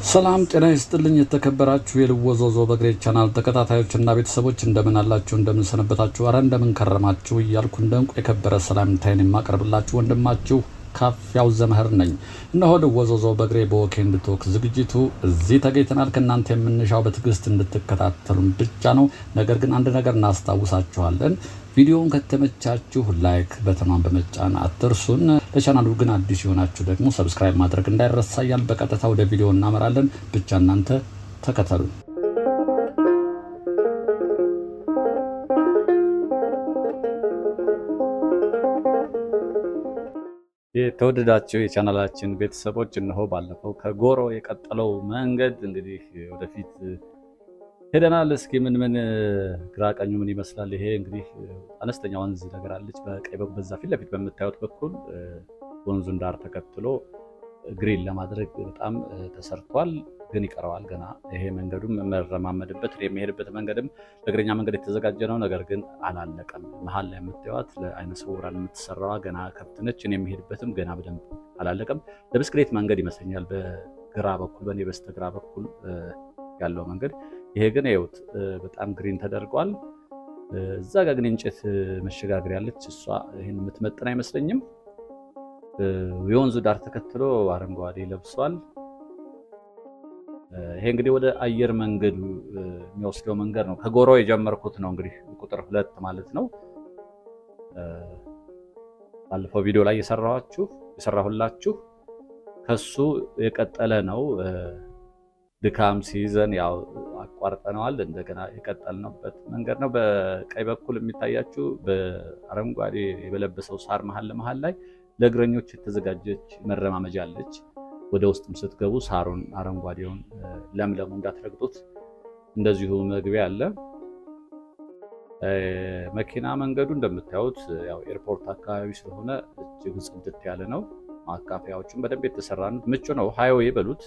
ሰላም ጤና ይስጥልኝ የተከበራችሁ የልወዞዞ በግሬ ቻናል ተከታታዮችና ቤተሰቦች እንደምን አላችሁ እንደምን ሰነበታችሁ አረ እንደምን ከረማችሁ እያልኩ እንደንቁ የከበረ ሰላምታዬን የማቀርብላችሁ ወንድማችሁ ካፊያው ዘመህር ነኝ። እነሆ ልወዞዞ በግሬ በወኬንድ ቶክ ዝግጅቱ እዚህ ተገኝተናል። ከእናንተ የምንሻው በትዕግስት እንድትከታተሉን ብቻ ነው። ነገር ግን አንድ ነገር እናስታውሳችኋለን። ቪዲዮውን ከተመቻችሁ ላይክ በተኗን በመጫን አትርሱን። ለቻናሉ ግን አዲስ የሆናችሁ ደግሞ ሰብስክራይብ ማድረግ እንዳይረሳ እያልን በቀጥታ ወደ ቪዲዮ እናመራለን። ብቻ እናንተ ተከተሉ። የተወደዳችሁ የቻናላችን ቤተሰቦች እነሆ ባለፈው ከጎሮ የቀጠለው መንገድ እንግዲህ ወደፊት ሄደናል። እስኪ ምን ግራ ቀኙ ምን ይመስላል? ይሄ እንግዲህ አነስተኛ ወንዝ ነገር አለች በቀኝ በኩል በዛ ፊት ለፊት በምታዩት በኩል ወንዙን ዳር ተከትሎ ግሪን ለማድረግ በጣም ተሰርቷል፣ ግን ይቀረዋል ገና። ይሄ መንገዱም መረማመድበት የሚሄድበት መንገድም ለእግረኛ መንገድ የተዘጋጀ ነው፣ ነገር ግን አላለቀም። መሀል ላይ የምታዩት ለአይነ ስውራን የምትሰራዋ ገና ከብት ነች። የሚሄድበትም ገና በደንብ አላለቀም። ለብስክሌት መንገድ ይመስለኛል በግራ በኩል በኔ በስተግራ በኩል ያለው መንገድ። ይሄ ግን ይኸውት በጣም ግሪን ተደርጓል። እዛ ጋር ግን እንጨት መሸጋገር ያለች እሷ ይሄን የምትመጥን አይመስለኝም። የወንዙ ዳር ተከትሎ አረንጓዴ ለብሷል። ይሄ እንግዲህ ወደ አየር መንገዱ የሚወስደው መንገድ ነው። ከጎሮ የጀመርኩት ነው እንግዲህ ቁጥር 2 ማለት ነው። ባለፈው ቪዲዮ ላይ የሰራሁላችሁ ከሱ የቀጠለ ነው። ድካም ሲይዘን ያው አቋርጠነዋል። እንደገና የቀጠልንበት መንገድ ነው። በቀኝ በኩል የሚታያችሁ በአረንጓዴ የበለበሰው ሳር መሃል ላይ ለእግረኞች የተዘጋጀች መረማመጃ አለች። ወደ ውስጥም ስትገቡ ሳሩን አረንጓዴውን ለምለሙ እንዳትረግጡት እንደዚሁ መግቢያ አለ። መኪና መንገዱ እንደምታዩት ያው ኤርፖርት አካባቢ ስለሆነ እጅግ ጽድት ያለ ነው። ማካፈያዎቹም በደንብ የተሰራ ነው። ምቹ ነው። ሃይዌይ በሉት።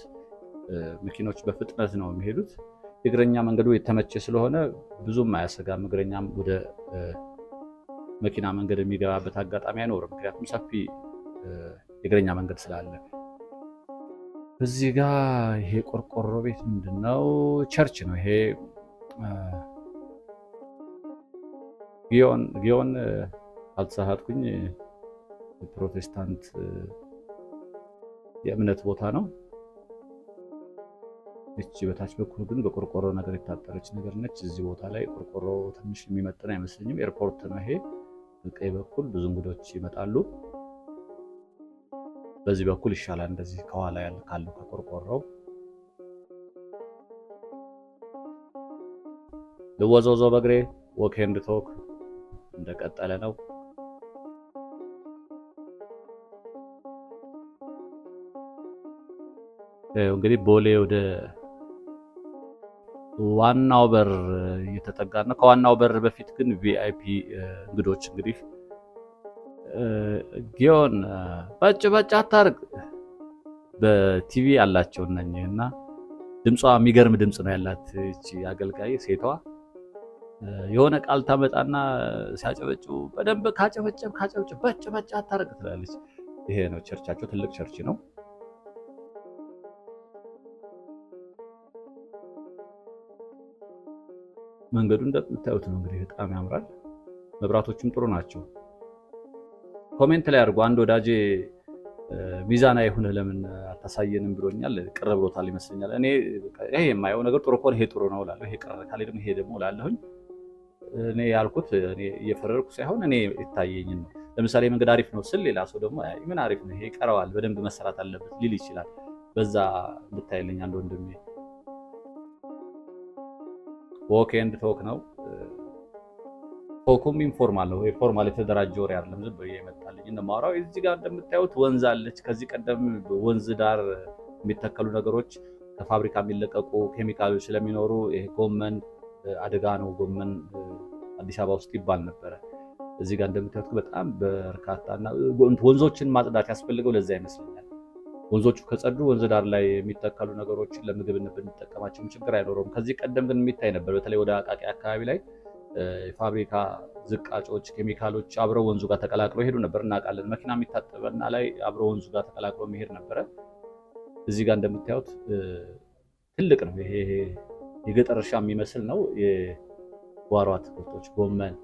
መኪኖች በፍጥነት ነው የሚሄዱት። የእግረኛ መንገዱ የተመቸ ስለሆነ ብዙም አያሰጋም። እግረኛም ወደ መኪና መንገድ የሚገባበት አጋጣሚ አይኖርም፣ ምክንያቱም ሰፊ የእግረኛ መንገድ ስላለ። እዚህ ጋር ይሄ ቆርቆሮ ቤት ምንድነው? ቸርች ነው ይሄ። ጊዮን አልተሳሳትኩኝ ፕሮቴስታንት የእምነት ቦታ ነው። እቺ በታች በኩል ግን በቆርቆሮ ነገር የታጠረች ነገር ነች። እዚህ ቦታ ላይ ቆርቆሮ ትንሽ የሚመጥን አይመስለኝም። ኤርፖርት ነው ይሄ። በቀኝ በኩል ብዙ እንግዶች ይመጣሉ። በዚህ በኩል ይሻላል፣ እንደዚህ ከኋላ ካለው ከቆርቆሮው። ልወዞዞ በግሬ ወኬንድ ቶክ እንደቀጠለ ነው። እንግዲህ ቦሌ ወደ ዋናው በር እየተጠጋ ነው። ከዋናው በር በፊት ግን ቪአይፒ እንግዶች እንግዲህ ጊዮን በጭ አታርግ በቲቪ ያላቸው እና ድምጿ የሚገርም ድምጽ ነው ያላት። እቺ አገልጋይ ሴቷ የሆነ ቃል ታመጣና ሲያጨበጭ በደንብ ካጨበጭ በጭ አታርግ ትላለች። ይሄ ነው ቸርቻቸው። ትልቅ ቸርች ነው። መንገዱ እንደምታዩት ነው እንግዲህ በጣም ያምራል። መብራቶችም ጥሩ ናቸው። ኮሜንት ላይ አድርጎ አንድ ወዳጄ ሚዛና ይሁን ለምን አታሳየንም ብሎኛል። ቅር ብሎታል ይመስለኛል። እኔ ይሄ የማየው ነገር ጥሩ ከሆነ ይሄ ጥሩ ነው እላለሁ። ይሄ ቅር ካለ ደግሞ ይሄ ደግሞ እላለሁኝ። እኔ ያልኩት እኔ እየፈረርኩ ሳይሆን እኔ ይታየኝን ነው። ለምሳሌ መንገድ አሪፍ ነው ስል ሌላ ሰው ደግሞ ምን አሪፍ ነው ይሄ ይቀረዋል በደንብ መሰራት አለበት ሊል ይችላል። በዛ ልታይልኝ አንድ ወንድሜ። ወኬንድ ቶክ ነው። ቶኩም ኢንፎርማል ነው። ፎርማል የተደራጀ ወሬ አይደለም። ዝም ብዬ የመጣልኝ እንደማወራው። እዚህ ጋር እንደምታዩት ወንዝ አለች። ከዚህ ቀደም ወንዝ ዳር የሚተከሉ ነገሮች ከፋብሪካ የሚለቀቁ ኬሚካሎች ስለሚኖሩ ይሄ ጎመን አደጋ ነው፣ ጎመን አዲስ አበባ ውስጥ ይባል ነበረ። እዚህ ጋር እንደምታዩት በጣም በርካታና ወንዞችን ማጽዳት ያስፈልገው ለዛ ይመስለኛል። ወንዞቹ ከጸዱ ወንዝ ዳር ላይ የሚተከሉ ነገሮችን ለምግብነት ብንጠቀማቸው ችግር አይኖረውም። ከዚህ ቀደም ግን የሚታይ ነበር። በተለይ ወደ አቃቂ አካባቢ ላይ የፋብሪካ ዝቃጮች፣ ኬሚካሎች አብረው ወንዙ ጋር ተቀላቅለው ይሄዱ ነበር እናውቃለን። መኪና የሚታጠበና ላይ አብረው ወንዙ ጋር ተቀላቅለው መሄድ ነበረ። እዚህ ጋር እንደምታዩት ትልቅ ነው። ይሄ የገጠር እርሻ የሚመስል ነው። የጓሮ አትክልቶች፣ ጎመን፣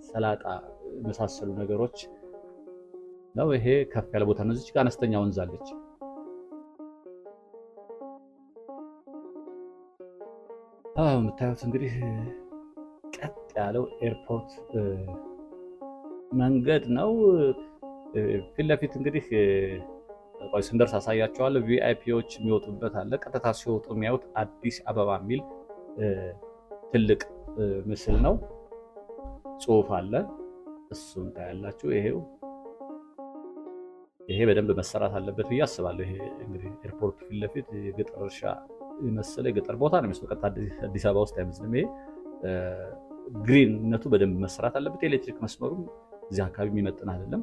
ሰላጣ የመሳሰሉ ነገሮች ነው። ይሄ ከፍ ያለ ቦታ ነው። እዚች ጋር አነስተኛ ወንዝ አለች። የምታዩት እንግዲህ ቀጥ ያለው ኤርፖርት መንገድ ነው። ፊት ለፊት እንግዲህ ቆይ ስንደርስ አሳያቸዋለሁ። ቪአይፒዎች የሚወጡበት አለ። ቀጥታ ሲወጡ የሚያዩት አዲስ አበባ የሚል ትልቅ ምስል ነው። ጽሑፍ አለ። እሱን ታያላችሁ። ይሄ በደንብ መሰራት አለበት ብዬ አስባለሁ። ይሄ እንግዲህ ኤርፖርት ፊት ለፊት የገጠር እርሻ የመሰለ የገጠር ቦታ ነው የሚመስለው። ቀጥታ አዲስ አበባ ውስጥ አይመስልም። ይሄ ግሪንነቱ በደንብ መሰራት አለበት። የኤሌክትሪክ መስመሩም እዚህ አካባቢ የሚመጥን አይደለም፣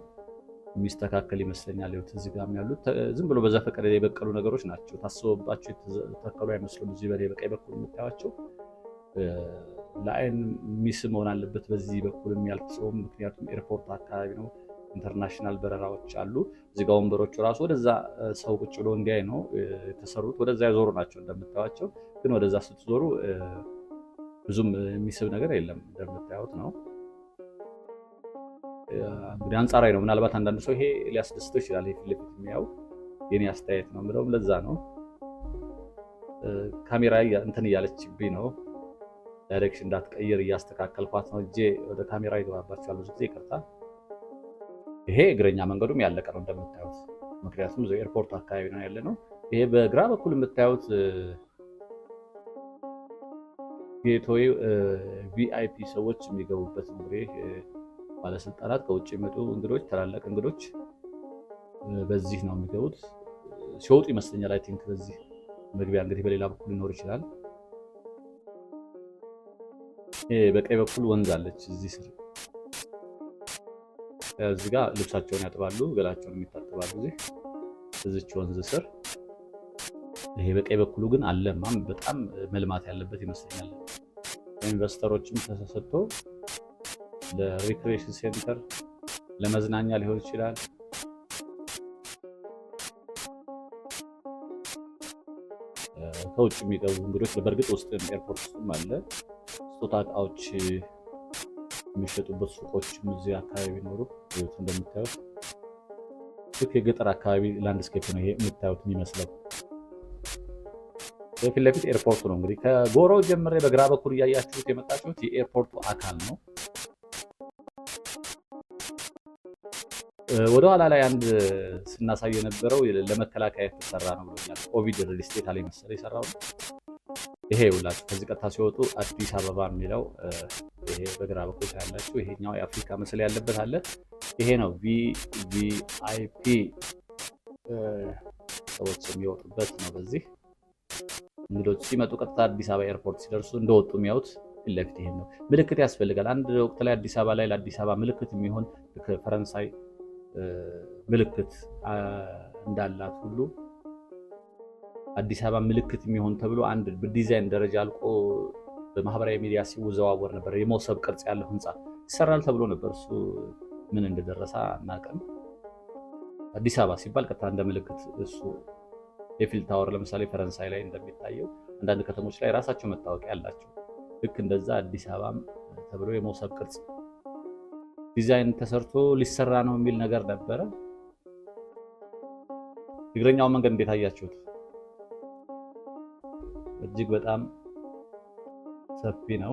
የሚስተካከል ይመስለኛል። ይኸው እዚህ ጋር ያሉት ዝም ብሎ በዘፈቀደ የበቀሉ ነገሮች ናቸው። ታስበባቸው የተተከሉ አይመስሉም። እዚህ በቀኝ በኩል የምታዩቸው ለአይን የሚስብ መሆን አለበት። በዚህ በኩል የሚያልፍ ሰውም፣ ምክንያቱም ኤርፖርት አካባቢ ነው። ኢንተርናሽናል በረራዎች አሉ። እዚህ ጋር ወንበሮቹ ራሱ ወደዛ ሰው ቁጭ ብሎ እንዲያይ ነው የተሰሩት። ወደዛ የዞሩ ናቸው እንደምታዩቸው። ግን ወደዛ ስትዞሩ ብዙም የሚስብ ነገር የለም፣ እንደምታዩት ነው። እንግዲህ አንጻራዊ ነው። ምናልባት አንዳንድ ሰው ይሄ ሊያስደስተው ይችላል። ይሄ ፊት ለፊት የሚያው የኔ አስተያየት ነው የምለውም ለዛ ነው። ካሜራ እንትን እያለችብኝ ነው። ዳይሬክሽን እንዳትቀይር እያስተካከልኳት ነው። እጄ ወደ ካሜራ ይገባባቸዋል ብዙ ጊዜ፣ ይቅርታ። ይሄ እግረኛ መንገዱም ያለቀ ነው እንደምታዩት፣ ምክንያቱም ኤርፖርት አካባቢ ነው ያለ ነው። ይሄ በግራ በኩል የምታዩት ጌትዌይ ቪአይፒ ሰዎች የሚገቡበት እንግዲህ ባለስልጣናት፣ ከውጭ የሚመጡ እንግዶች፣ ታላላቅ እንግዶች በዚህ ነው የሚገቡት። ሲወጡ ይመስለኛል። አይ ቲንክ በዚህ መግቢያ እንግዲህ በሌላ በኩል ሊኖር ይችላል። በቀኝ በኩል ወንዝ አለች እዚህ ስር። እዚህ ጋር ልብሳቸውን ያጥባሉ፣ ገላቸውን የሚታጠባሉ እዚች ወንዝ ስር። ይሄ በቀኝ በኩሉ ግን አለማም፣ በጣም መልማት ያለበት ይመስለኛል። ኢንቨስተሮችም ተሰጥቶ ለሪክሬሽን ሴንተር ለመዝናኛ ሊሆን ይችላል። ከውጭ የሚገቡ እንግዶች በእርግጥ ውስጥ ኤርፖርት ውስጥም አለ። ስጦታ እቃዎች የሚሸጡበት ሱቆችም እዚህ አካባቢ ቢኖሩ እንደምታዩት ልክ የገጠር አካባቢ ላንድስኬፕ ነው ይሄ የምታዩት የሚመስለው። በፊት ለፊት ኤርፖርቱ ነው እንግዲህ ከጎሮ ጀምሬ በግራ በኩል እያያችሁት የመጣችሁት የኤርፖርቱ አካል ነው። ወደ ኋላ ላይ አንድ ስናሳይ የነበረው ለመከላከያ የተሰራ ነው ብሎኛል። ኦቪድ ሪል ስቴት አለ መሰለኝ የሰራው ነው። ይሄ ይውላችሁ ከዚህ ቀጥታ ሲወጡ አዲስ አበባ የሚለው ይሄ በግራ በኩል ያላችሁ፣ ይሄኛው የአፍሪካ ምስል ያለበት አለ። ይሄ ነው ቪቪአይፒ ሰዎች የሚወጡበት ነው። በዚህ እንግዶች ሲመጡ ቀጥታ አዲስ አበባ ኤርፖርት ሲደርሱ እንደወጡ የሚያዩት ፊት ለፊት ይሄን ነው። ምልክት ያስፈልጋል። አንድ ወቅት ላይ አዲስ አበባ ላይ ለአዲስ አበባ ምልክት የሚሆን ፈረንሳይ ምልክት እንዳላት ሁሉ አዲስ አበባ ምልክት የሚሆን ተብሎ አንድ በዲዛይን ደረጃ አልቆ በማህበራዊ ሚዲያ ሲወዘዋወር ነበር። የመውሰብ ቅርጽ ያለው ህንፃ ይሰራል ተብሎ ነበር። እሱ ምን እንደደረሰ አናውቅም። አዲስ አበባ ሲባል ቀጥታ እንደ ምልክት እሱ የፊል ታወር ለምሳሌ ፈረንሳይ ላይ እንደሚታየው አንዳንድ ከተሞች ላይ ራሳቸው መታወቂያ ያላቸው ልክ እንደዛ አዲስ አበባም ተብሎ የመውሰብ ቅርጽ ዲዛይን ተሰርቶ ሊሰራ ነው የሚል ነገር ነበረ። የእግረኛው መንገድ እንዴት አያችሁት? እጅግ በጣም ሰፊ ነው።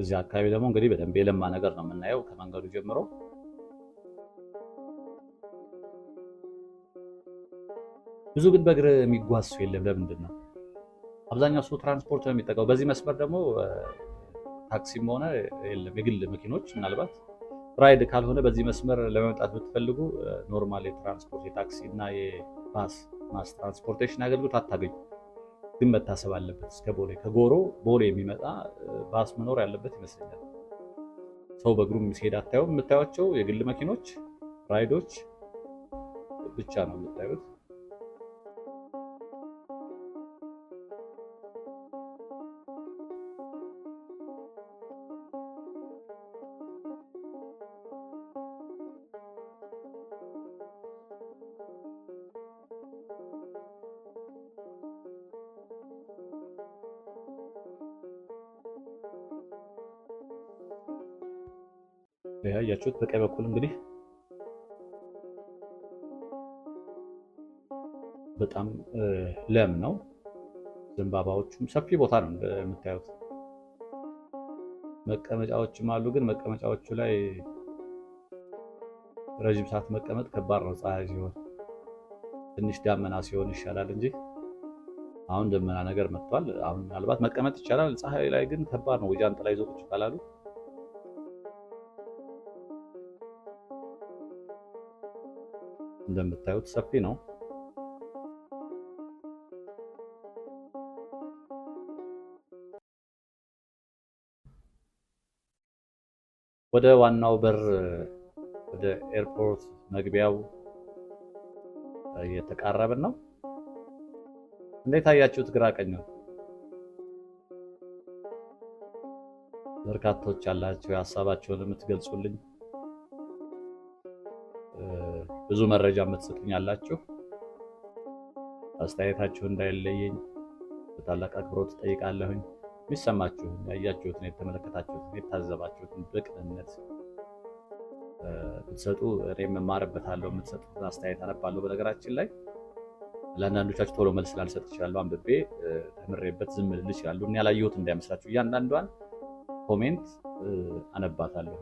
እዚህ አካባቢ ደግሞ እንግዲህ በደንብ የለማ ነገር ነው የምናየው ከመንገዱ ጀምሮ። ብዙ ግን በእግር የሚጓዝ ሰው የለም። ለምንድን ነው? አብዛኛው ሰው ትራንስፖርት ነው የሚጠቀመው። በዚህ መስመር ደግሞ ታክሲም ሆነ የለም። የግል መኪኖች ምናልባት ራይድ ካልሆነ በዚህ መስመር ለመምጣት ብትፈልጉ ኖርማል የትራንስፖርት የታክሲ እና የባስ ማስ ትራንስፖርቴሽን አገልግሎት አታገኙ። ግን መታሰብ አለበት። እስከ ቦሌ ከጎሮ ቦሌ የሚመጣ ባስ መኖር ያለበት ይመስለኛል። ሰው በእግሩም ሲሄድ አታዩም። የምታዩቸው የግል መኪኖች ራይዶች ብቻ ነው የምታዩት። ያያችሁት በቀኝ በኩል እንግዲህ በጣም ለም ነው። ዘንባባዎቹም ሰፊ ቦታ ነው እንደምታዩት። መቀመጫዎችም አሉ፣ ግን መቀመጫዎቹ ላይ ረጅም ሰዓት መቀመጥ ከባድ ነው። ፀሐይ ሲሆን ትንሽ ዳመና ሲሆን ይሻላል እንጂ አሁን ደመና ነገር መጥቷል። አሁን ምናልባት መቀመጥ ይቻላል። ፀሐይ ላይ ግን ከባድ ነው። ጃንጥላ ይዘው ቁጭ ካላሉ እንደምታዩት ሰፊ ነው። ወደ ዋናው በር ወደ ኤርፖርት መግቢያው እየተቃረብን ነው። እንዴት አያችሁት? ግራ ቀኝ ነው። በርካቶች ያላችሁ ሀሳባችሁን የምትገልጹልኝ ብዙ መረጃ የምትሰጡኝ ያላችሁ አስተያየታችሁ እንዳይለየኝ በታላቅ አክብሮት ጠይቃለሁኝ። የሚሰማችሁን ያያችሁትን፣ የተመለከታችሁትን፣ የታዘባችሁትን በቅንነት ብትሰጡ እኔ እማርበታለሁ። የምትሰጡትን አስተያየት አነባለሁ። በነገራችን ላይ ለአንዳንዶቻችሁ ቶሎ መልስ ላልሰጥ እችላለሁ። አንብቤ ተምሬበት ዝም ልል እችላለሁ። እኔ ያላየሁት እንዳይመስላችሁ እያንዳንዷን ኮሜንት አነባታለሁ።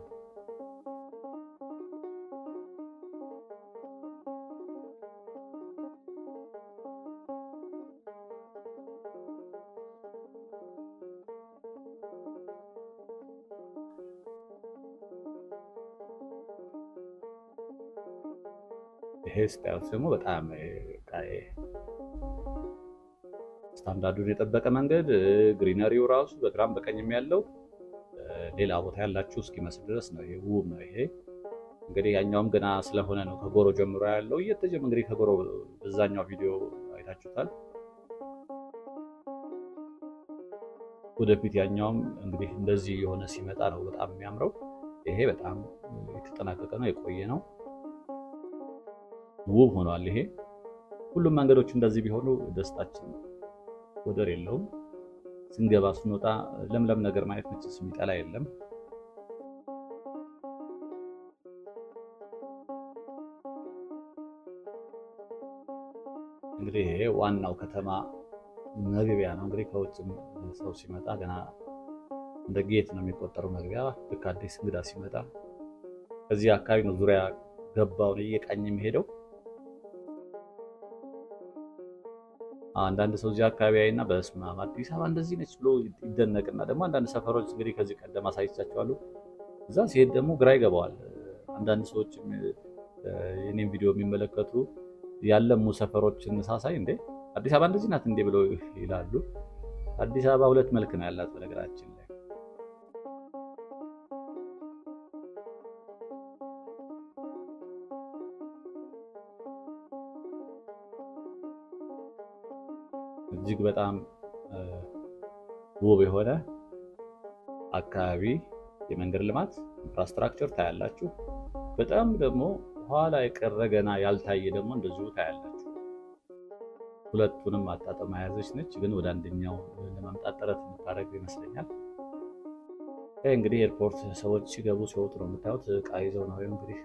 ይሄ ስታይል ደግሞ በጣም ስታንዳርዱን የጠበቀ መንገድ፣ ግሪነሪው ራሱ በግራም በቀኝም ያለው ሌላ ቦታ ያላችሁ እስኪመስል ድረስ ነው። ይሄ ውብ ነው። ይሄ እንግዲህ ያኛውም ገና ስለሆነ ነው ከጎሮ ጀምሮ ያለው እየተጀመረ እንግዲህ ከጎሮ በዛኛው ቪዲዮ አይታችሁታል። ወደፊት ያኛውም እንግዲህ እንደዚህ የሆነ ሲመጣ ነው በጣም የሚያምረው። ይሄ በጣም የተጠናቀቀ ነው፣ የቆየ ነው፣ ውብ ሆኗል። ይሄ ሁሉም መንገዶች እንደዚህ ቢሆኑ ደስታችን ወደር የለውም። ስንገባ ስንወጣ ለምለም ነገር ማየት መቼስ የሚጠላ የለም። እንግዲህ ይሄ ዋናው ከተማ መግቢያ ነው። እንግዲህ ከውጭም ሰው ሲመጣ ገና እንደ ጌት ነው የሚቆጠረው መግቢያ። ልክ አዲስ እንግዳ ሲመጣ ከዚህ አካባቢ ነው ዙሪያ ገባውን እየቃኝ የሚሄደው። አንዳንድ ሰው እዚህ አካባቢ አይና በስመ አብ አዲስ አበባ እንደዚህ ነች ብሎ ይደነቅና ደግሞ አንዳንድ ሰፈሮች እንግዲህ ከዚህ ቀደም አሳይቻቸዋለሁ። እዛ ሲሄድ ደግሞ ግራ ይገባዋል። አንዳንድ ሰዎች የኔን ቪዲዮ የሚመለከቱ ያለሙ ሰፈሮችን ሳሳይ እንዴ አዲስ አበባ እንደዚህ ናት እንዴ ብለው ይላሉ። አዲስ አበባ ሁለት መልክ ነው ያላት በነገራችን ላይ። እጅግ በጣም ውብ የሆነ አካባቢ የመንገድ ልማት ኢንፍራስትራክቸር ታያላችሁ። በጣም ደግሞ ኋላ የቀረ ገና ያልታየ ደግሞ እንደዚሁ ታያላችሁ። ሁለቱንም አጣጥማ የያዘች ነች፣ ግን ወደ አንደኛው ለማምጣት ጥረት የምታደርግ ይመስለኛል። ይህ እንግዲህ ኤርፖርት ሰዎች ሲገቡ ሲወጡ ነው የምታዩት። ዕቃ ይዘው ነው እንግዲህ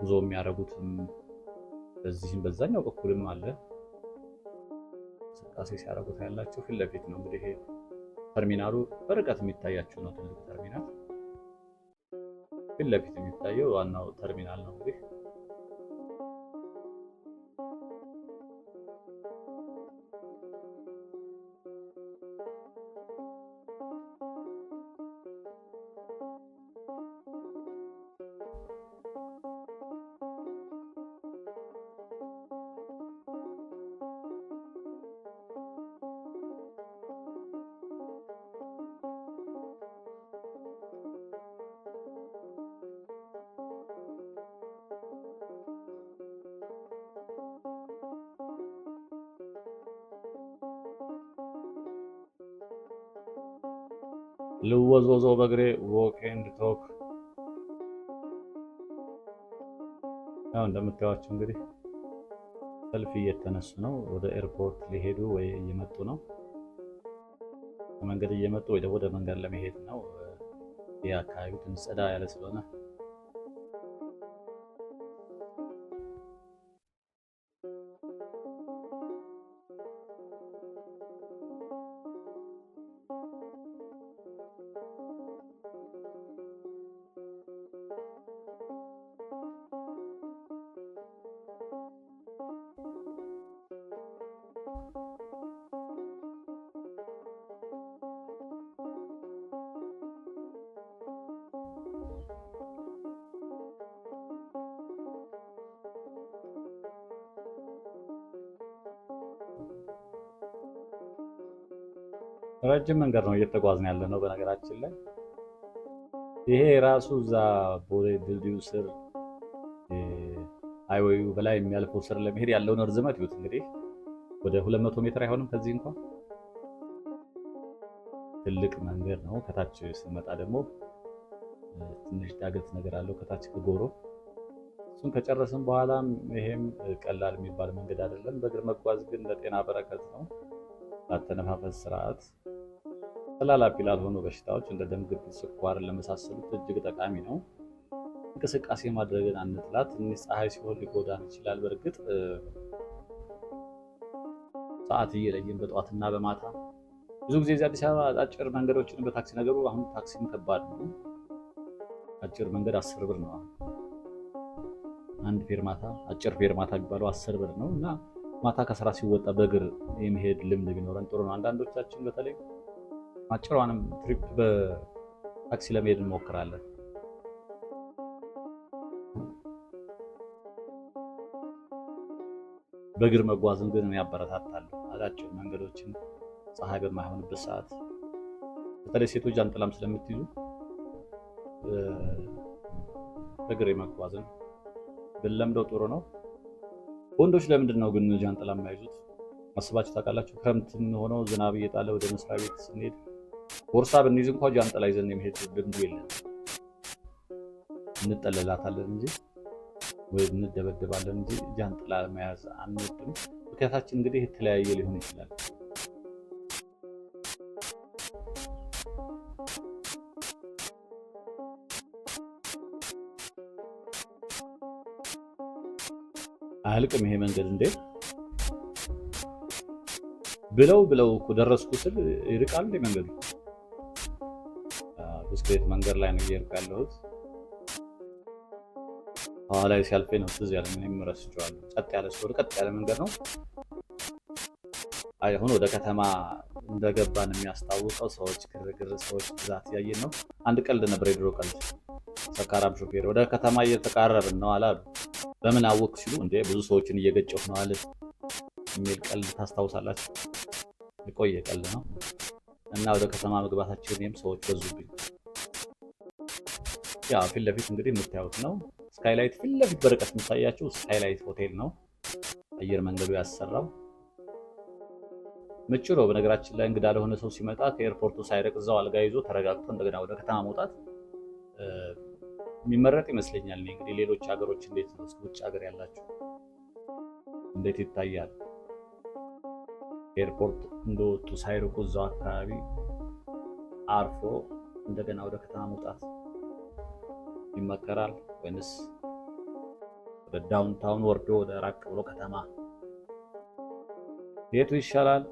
ጉዞ የሚያደርጉትም። በዚህም በዛኛው በኩልም አለ እንቅስቃሴ ሲያደርጉት ያላችሁ። ፊት ለፊት ነው እንግዲህ ተርሚናሉ በርቀት የሚታያችሁ ነው። ትልቅ ተርሚናል ፊት ለፊት የሚታየው ዋናው ተርሚናል ነው እንግዲህ። ልወዝወዞ በእግሬ ዎክ ኤንድ ቶክ። ያው እንደምታዩቸው እንግዲህ ሰልፍ እየተነሱ ነው። ወደ ኤርፖርት ሊሄዱ ወይ እየመጡ ነው። መንገድ እየመጡ ወይ ወደ መንገድ ለመሄድ ነው። ይህ አካባቢ ትንሽ ጸዳ ያለ ስለሆነ ረጅም መንገድ ነው እየተጓዝን ያለ ነው። በነገራችን ላይ ይሄ ራሱ እዛ ቦሌ ድልድዩ ስር ሃይዌዩ በላይ የሚያልፈው ስር ለመሄድ ያለውን ርዝመት ይሁት እንግዲህ ወደ 200 ሜትር አይሆንም። ከዚህ እንኳን ትልቅ መንገድ ነው። ከታች ስንመጣ ደግሞ ትንሽ ዳገት ነገር አለው ከታች ከጎሮ። እሱን ከጨረስን በኋላ ይሄም ቀላል የሚባል መንገድ አይደለም። በእግር መጓዝ ግን ለጤና በረከት ነው። ለአተነፋፈስ ስርዓት፣ ተላላፊ ላልሆኑ በሽታዎች እንደ ደም ግፊት፣ ስኳርን ለመሳሰሉት እጅግ ጠቃሚ ነው። እንቅስቃሴ ማድረግን አንጥላ። ትንሽ ፀሐይ ሲሆን ሊጎዳን ይችላል። በእርግጥ ሰዓት እየለየን በጠዋትና በማታ ብዙ ጊዜ እዚህ አዲስ አበባ አጭር መንገዶችን በታክሲ ነገሩ አሁን ታክሲም ከባድ ነው። አጭር መንገድ 10 ብር ነው። አንድ ፌርማታ አጭር ፌርማታ የሚባለው 10 ብር ነው እና ማታ ከስራ ሲወጣ በእግር የመሄድ ልምድ ቢኖረን ጥሩ ነው። አንዳንዶቻችን በተለይ አጭሯንም ትሪፕ በታክሲ ለመሄድ እንሞክራለን። በእግር መጓዝን ግን ያበረታታል። አጫጭር መንገዶችን ፀሐይ በማይሆንበት ሰዓት በተለይ ሴቶች ጃንጥላም ስለምትይዙ በእግር መጓዝን ብንለምደው ጥሩ ነው። ወንዶች ለምንድን ነው ግን ጃንጥላ የማይዙት? አስባችሁ ታውቃላችሁ? ክረምትም ሆኖ ዝናብ እየጣለ ወደ መስሪያ ቤት ስንሄድ ቦርሳ ብንይዝ እንኳን ጃንጥላ ይዘን የመሄድ ልምዱ የለም። እንጠለላታለን እንጂ ወይ እንደበደባለን እንጂ ጃንጥላ መያዝ አንወድም። ምክንያታችን እንግዲህ የተለያየ ሊሆን ይችላል። አልቅም ይሄ መንገድ እንዴ ብለው እኮ ደረስኩ ስል ይርቃል እንዴ መንገዱ። ብስክሌት መንገድ ላይ ነው እየሄድኩ ያለሁት። ኋላ ላይ ሲያልፈኝ ነው ትዝ ያለኝ። እኔም ረስቼዋለሁ። ጸጥ ያለ ስለሆነ ቀጥ ያለ መንገድ ነው። አሁን ወደ ከተማ እንደገባን የሚያስታውቀው ሰዎች ግርግር፣ ሰዎች ብዛት ያየን ነው። አንድ ቀልድ ነበር፣ የድሮ ቀልድ። ሰካራም ሾፌር ወደ ከተማ እየተቃረብን ነው አላሉ። በምን አወቅ ሲሉ እንዴ ብዙ ሰዎችን እየገጨሁ ነው አለ የሚል ቀልድ ታስታውሳላችሁ? የቆየ ቀልድ ነው እና ወደ ከተማ መግባታችን እኔም ሰዎች በዙብኝ። ያ ፊት ለፊት እንግዲህ የምታዩት ነው ስካይላይት፣ ፊት ለፊት በርቀት የሚታያችሁ ስካይላይት ሆቴል ነው። አየር መንገዱ ያሰራው ምቹ ነው። በነገራችን ላይ እንግዳ ለሆነ ሰው ሲመጣ ከኤርፖርቱ ሳይርቅ እዛው አልጋ ይዞ ተረጋግቶ እንደገና ወደ ከተማ መውጣት የሚመረጥ ይመስለኛል። እንግዲህ ሌሎች ሀገሮች እንዴት ነው? እስከ ውጭ ሀገር ያላችሁ እንዴት ይታያል? ኤርፖርት እንደወጡ ሳይርቁ እዛው አካባቢ አርፎ እንደገና ወደ ከተማ መውጣት ይመከራል ወይንስ ወደ ዳውንታውን ወርዶ ወደ ራቅ ብሎ ከተማ የቱ ይሻላል?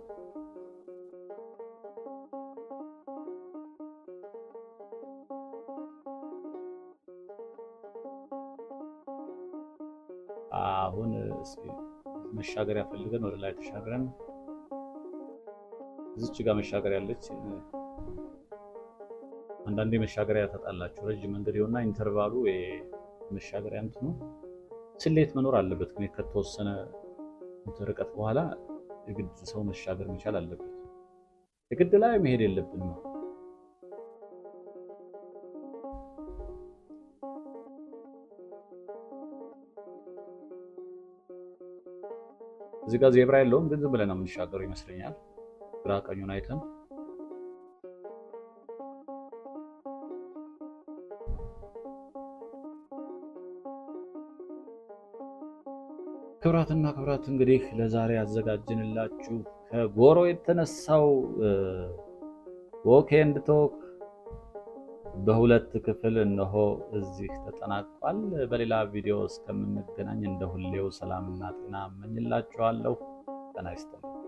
አሁን መሻገሪያ ፈልገን ወደ ላይ ተሻግረን እዚች ጋር መሻገሪያ አለች። አንዳንዴ መሻገሪያ ታጣላችሁ። ረጅም መንገድ ይሆንና ኢንተርቫሉ መሻገሪያ እንትኑ ስሌት መኖር አለበት። ግን ከተወሰነ ርቀት በኋላ የግድ ሰው መሻገር መቻል አለበት። የግድ ላይ መሄድ የለብንም። እዚህ ጋር ዜብራ የለውም፣ ግን ዝም ብለን ነው የምንሻገረው ይመስለኛል። ግራ ቀኙን አይተን ክብራትና ክብራት እንግዲህ ለዛሬ ያዘጋጅንላችሁ ከጎሮ የተነሳው ዎክ ኤንድ ቶክ በሁለት ክፍል እነሆ እዚህ ተጠናቋል። በሌላ ቪዲዮ እስከምንገናኝ እንደሁሌው ሰላምና ጤና እመኝላችኋለሁ። ጤና ይስጥልኝ።